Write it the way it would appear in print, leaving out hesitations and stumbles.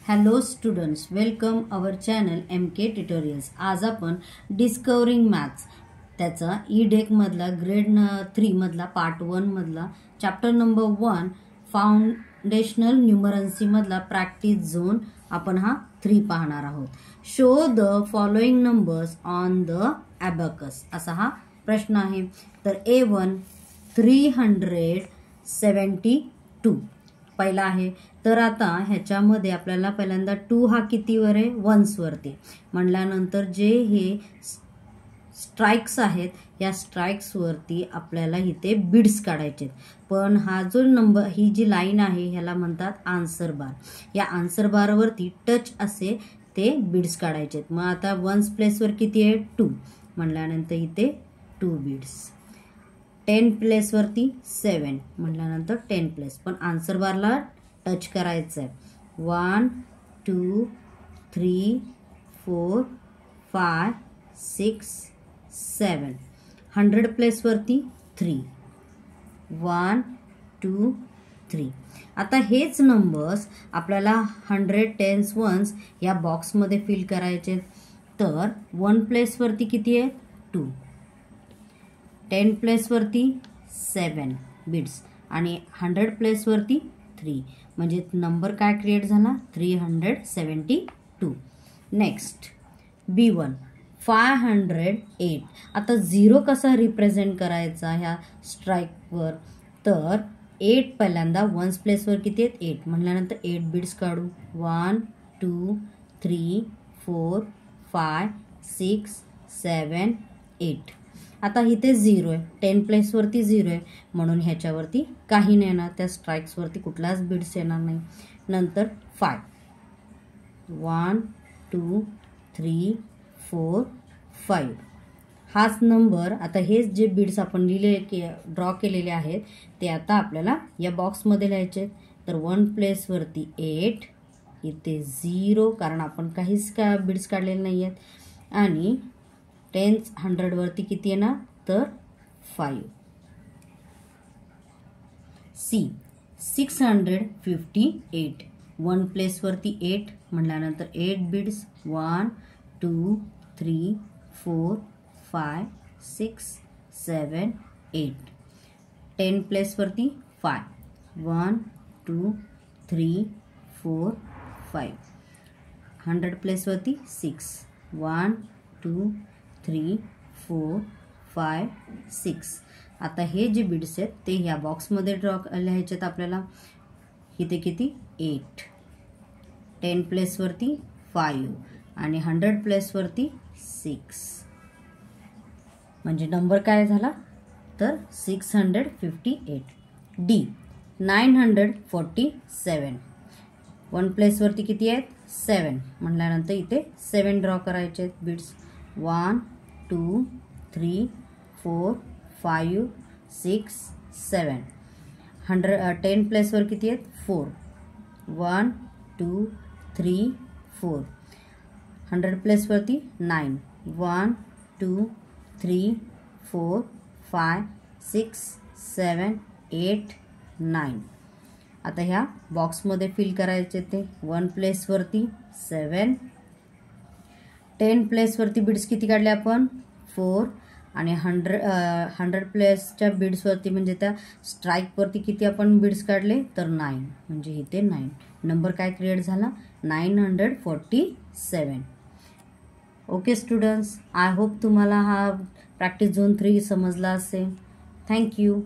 Hello students, welcome our channel MK tutorials. आज आपण discovering maths त्याचा ई-डेक मधला ग्रेड 3 मधला पार्ट 1 मधला चॅप्टर नंबर 1 फाउंडेशनल न्यूमरन्सी मधला प्रॅक्टिस झोन आपण हा 3 पाहणार आहोत। Show the following numbers on the abacus असा हा प्रश्न आहे। तर A1 372 पहिला आहे। तर आता ह्याच्यामध्ये आपल्याला पहिल्यांदा 2 हा कितीवर आहे, 1s वरती म्हणल्यानंतर जे हे स्ट्राइक्स आहेत या स्ट्राइक्स वरती आपल्याला इथे बिड्स काढायचे। पण हा जो नंबर ही जी लाईन आहे ह्याला म्हणतात आन्सर बार। या आन्सर बार वरती टच असे ते बिड्स काढायचे। मग आता 1s प्लेस वर किती आहे 2 म्हणल्यानंतर इथे 2 बिड्स। 10 प्लेस वरती 7 म्हटल्यानंतर 10 प्लेस, पण आन्सर बारला टच करायचं आहे। 1 2 3 4 5 6 7 100 प्लेस वरती 3 1 2 3। आता हेच नंबर्स आपल्याला 100 10s 1s या बॉक्स मध्ये फिल करायचे। तर 1 प्लेस वरती किती आहे 2, 10 प्लेस वरती 7 बिट्स आणि 100 प्लेस वरती 3, म्हणजे नंबर काय क्रिएट झाला 372। Next B1 508। आता 0 कसा रिप्रेझेंट करायचा ह्या स्ट्राइक वर, तर 8 पहिल्यांदा 1s प्लेस वर किती आहेत 8 म्हटल्यानंतर 8 बिट्स काढू। 1 2 3 4 5 6 7 8। आता इथे 0 आहे, 10 प्लेस वरती 0 आहे म्हणून ह्याच्यावरती काही नाही येणार, त्या स्ट्राइक्स वरती कुठलाच बिट्स येणार नाही। नंतर 5 1 2 3 4 5 हाच नंबर। आता हेच जे बिट्स आपण ड्रॉ केलेले आहेत ते आता आपल्याला या बॉक्स मध्ये लिहायचे। तर 1 प्लेस वरती 8, इथे 0 कारण आपण काहीच बिट्स काढलेले नाही आहेत, आणि 10 100 वरती किती येणार तर 5। C 658। 1 प्लेस वरती 8 म्हटल्यानंतर 8 बिट्स 1 2 3 4 5 6 7 8। 10 प्लेस वरती 5 1 2 3 4 5। 100 प्लेस वरती 6 1 2 3 4 5 6। आता हे जे बिट्स आहेत ते ह्या बॉक्स मध्ये ड्रॉ लिहायचे आपल्याला। इथे किती 8, 10 प्लेस वरती 5 आणि 100 प्लेस वरती 6, म्हणजे नंबर काय झाला तर 658। D 947। 1 प्लेस वरती किती आहेत 7 म्हटल्यानंतर इथे 7 ड्रॉ करायचे बिट्स। 1 2 3 4 5 6 7। 10 प्लेस वर किती आहेत 4 1 2 3 4। 100 प्लेस वरती 9 1 2 3 4 5 6 7 8 9। आता ह्या बॉक्स मध्ये फिल करायचे ते। 1 प्लेस वरती 7, 10 प्लेस वरती बिट्स किती काढले आपण 4, आणि 100 प्लेसच्या बिट्स वरती म्हणजे त्या स्ट्राइक वरती किती आपण बिट्स काढले तर 9, म्हणजे इथे 9 नंबर काय क्रिएट झाला 947। ओके स्टुडंट्स, आय होप तुम्हाला हा प्रॅक्टिस झोन 3 समजला असेल। थँक्यू।